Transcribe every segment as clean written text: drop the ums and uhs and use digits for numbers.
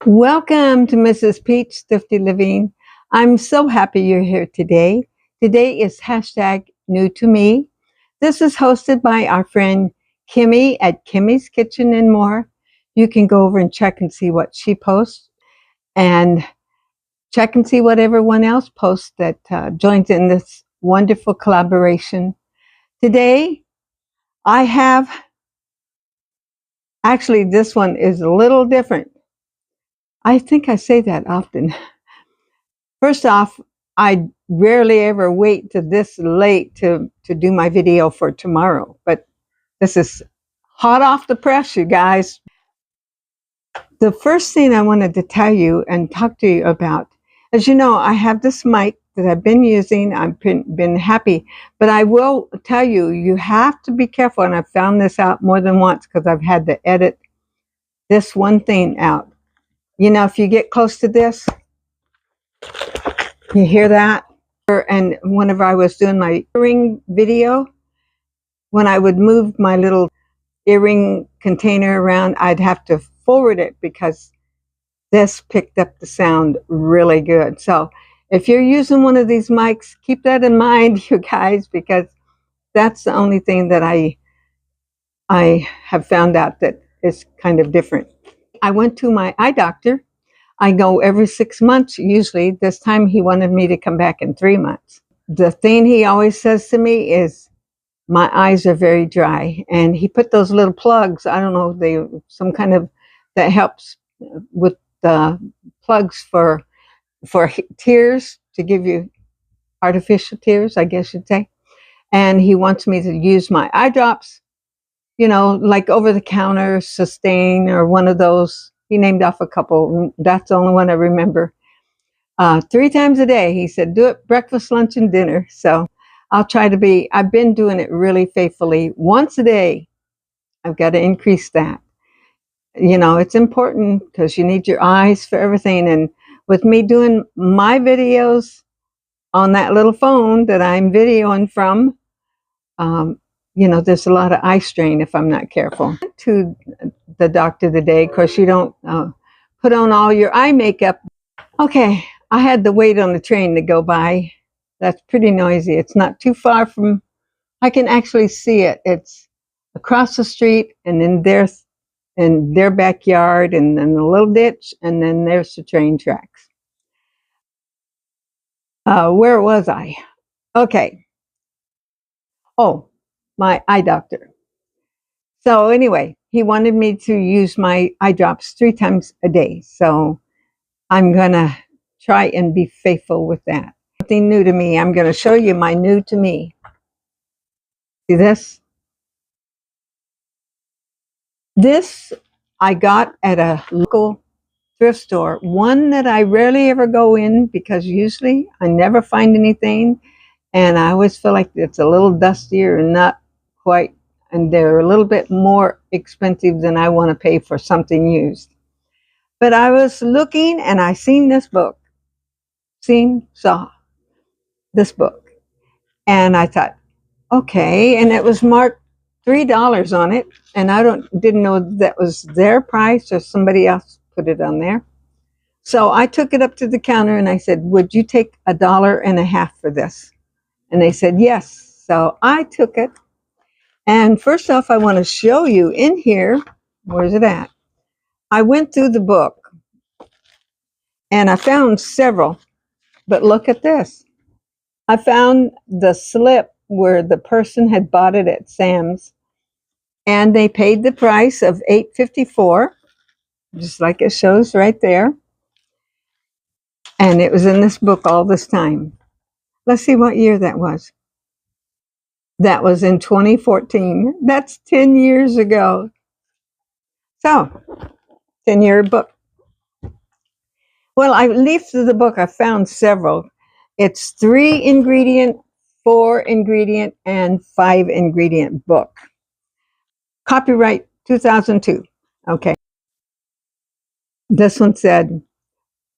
Welcome to Mrs. Peach Thrifty Living. I'm so happy you're here today. Today is hashtag new to me. This is hosted by our friend Kimmy at Kimmy's Kitchen and More. You can go over and check and see what she posts and check and see what everyone else posts that joins in this wonderful collaboration. Today, I have, actually, this one is a little different. I think I say that often. First off, I rarely ever wait to this late to do my video for tomorrow, but this is hot off the press, you guys. The first thing I wanted to tell you and talk to you about, as you know, I have this mic that I've been using. I've been happy, but I will tell you, you have to be careful, and I've found this out more than once because I've had to edit this one thing out. You know, if you get close to this, you hear that? And whenever I was doing my earring video, when I would move my little earring container around, I'd have to forward it because this picked up the sound really good. So if you're using one of these mics, keep that in mind, you guys, because that's the only thing that I have found out that is kind of different. I went to my eye doctor. I go every 6 months usually. This time he wanted me to come back in 3 months. The thing he always says to me is, my eyes are very dry. And he put those little plugs, I don't know, some kind of, that helps with the plugs for tears, to give you artificial tears, I guess you'd say. And he wants me to use my eye drops, you know, like over the counter, Sustain, or one of those. He named off a couple. That's the only one I remember. 3 times a day. He said, do it breakfast, lunch, and dinner. So I'll try to be, I've been doing it really faithfully. Once a day, I've got to increase that. You know, it's important because you need your eyes for everything. And with me doing my videos on that little phone that I'm videoing from, you know, there's a lot of eye strain if I'm not careful. To the doctor today, of course, you don't put on all your eye makeup. Okay, I had to wait on the train to go by. That's pretty noisy. It's not too far from, I can actually see it. It's across the street, and in their backyard, and then a little ditch, and then there's the train tracks. Where was I? Okay. Oh, my eye doctor. So anyway, he wanted me to use my eye drops 3 times a day. So I'm going to try and be faithful with that. Something new to me. I'm going to show you my new to me. See this? This I got at a local thrift store, one that I rarely ever go in because usually I never find anything, and I always feel like it's a little dustier and not quite, and they're a little bit more expensive than I want to pay for something used. But I was looking and I seen this book, saw this book, and I thought, okay, and it was marked $3 on it, and I didn't know that was their price or somebody else put it on there. So I took it up to the counter and I said, would you take $1.50 for this? And they said yes. So I took it. And first off, I want to show you in here, where's it at? I went through the book and I found several, but look at this. I found the slip where the person had bought it at Sam's, and they paid the price of $8.54, just like it shows right there. And it was in this book all this time. Let's see what year that was. That was in 2014. That's 10 years ago. So, 10-year book. Well, I leafed through the book. I found several. It's 3 ingredient, 4 ingredient, and 5 ingredient book. Copyright 2002. Okay. This one said,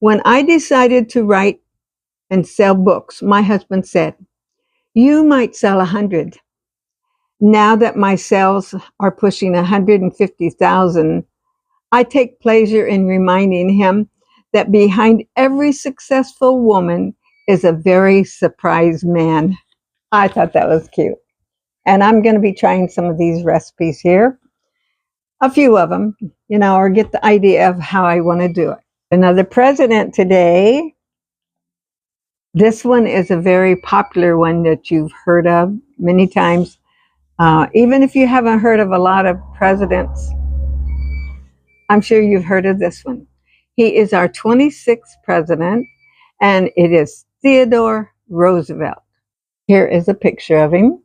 when I decided to write and sell books, my husband said, you might sell 100. Now that my sales are pushing 150,000, I take pleasure in reminding him that behind every successful woman is a very surprised man. I thought that was cute. And I'm going to be trying some of these recipes here. A few of them, or get the idea of how I want to do it. Another president today. This one is a very popular one that you've heard of many times. Even if you haven't heard of a lot of presidents, I'm sure you've heard of this one. He is our 26th president, and it is Theodore Roosevelt. Here is a picture of him.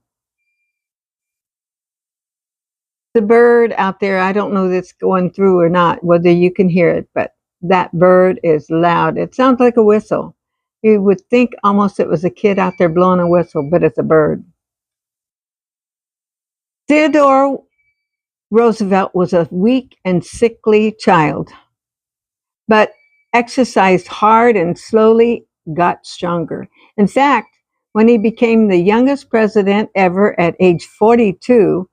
The bird out there, I don't know if it's going through or not, whether you can hear it, but that bird is loud. It sounds like a whistle. You would think almost it was a kid out there blowing a whistle, but it's a bird. Theodore Roosevelt was a weak and sickly child, but exercised hard and slowly got stronger. In fact, when he became the youngest president ever at age 42,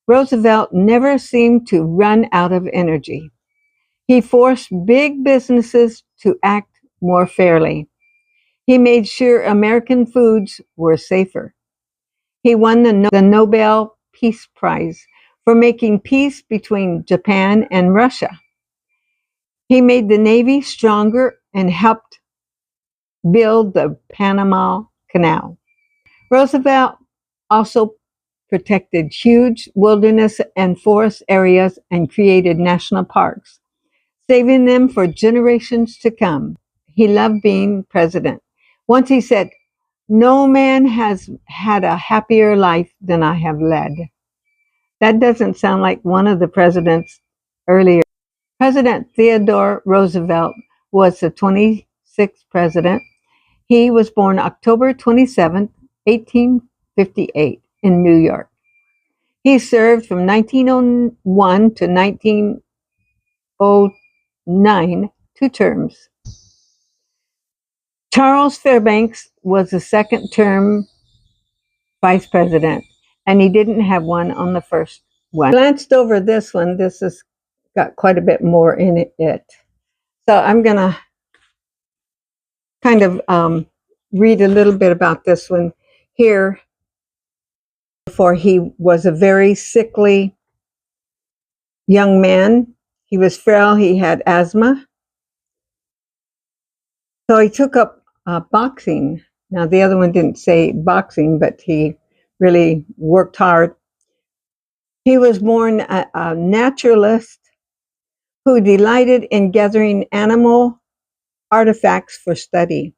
Roosevelt never seemed to run out of energy. He forced big businesses to act more fairly. He made sure American foods were safer. He won the Nobel Peace Prize for making peace between Japan and Russia. He made the Navy stronger and helped build the Panama Canal. Roosevelt also protected huge wilderness and forest areas and created national parks, saving them for generations to come. He loved being president. Once he said, "No man has had a happier life than I have led." That doesn't sound like one of the presidents earlier. President Theodore Roosevelt was the 26th president. He was born October 27, 1858 in New York. He served from 1901 to 1909, 2 terms. Charles Fairbanks was the second term vice president, and he didn't have one on the first one. I glanced over this one. This has got quite a bit more in it. So I'm going to kind of read a little bit about this one here. Before, he was a very sickly young man. He was frail. He had asthma. So he took up boxing. Now, the other one didn't say boxing, but he really worked hard. He was born a naturalist who delighted in gathering animal artifacts for study.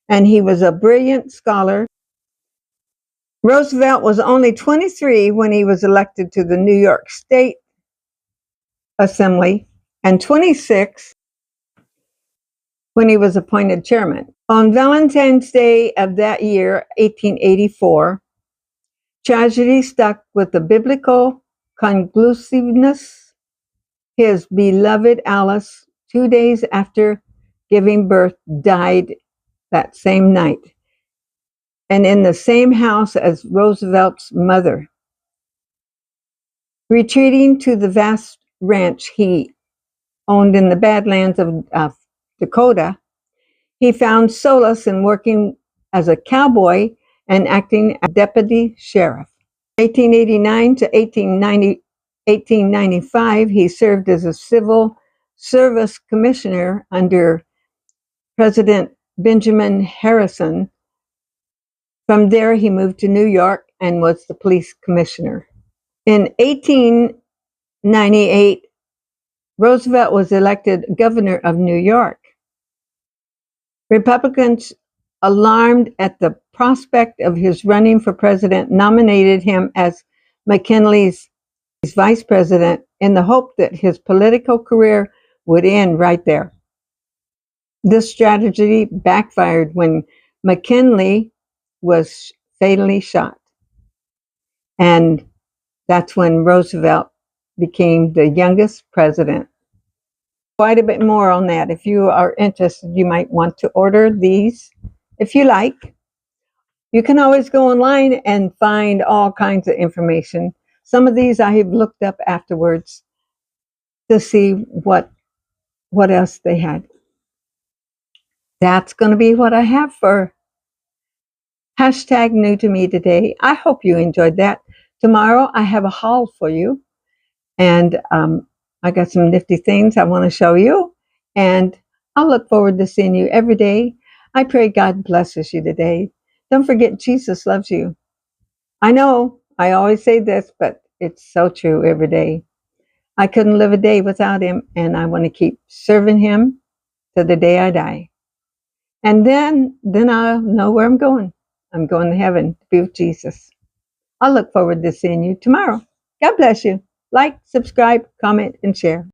And he was a brilliant scholar. Roosevelt was only 23 when he was elected to the New York State Assembly, and 26 when he was appointed chairman. On Valentine's Day of that year, 1884, tragedy struck with the biblical conclusiveness. His beloved Alice, 2 days after giving birth, died that same night, and in the same house as Roosevelt's mother. Retreating to the vast ranch he owned in the Badlands of Dakota, he found solace in working as a cowboy and acting as deputy sheriff. 1889 to 1895, he served as a civil service commissioner under President Benjamin Harrison. From there, he moved to New York and was the police commissioner. In 1898, Roosevelt was elected governor of New York. Republicans, alarmed at the prospect of his running for president, nominated him as McKinley's vice president in the hope that his political career would end right there. This strategy backfired when McKinley was fatally shot. And that's when Roosevelt became the youngest president. Quite a bit more on that. If you are interested, you might want to order these if you like. You can always go online and find all kinds of information. Some of these I have looked up afterwards. to see what else they had. That's going to be what I have for hashtag new to me today. I hope you enjoyed that. Tomorrow I have a haul for you, and I got some nifty things I want to show you, and I'll look forward to seeing you every day. I pray God blesses you today. Don't forget, Jesus loves you. I know I always say this, but it's so true every day. I couldn't live a day without him, and I want to keep serving him to the day I die. And then I'll know where I'm going. I'm going to heaven to be with Jesus. I'll look forward to seeing you tomorrow. God bless you. Like, subscribe, comment, and share.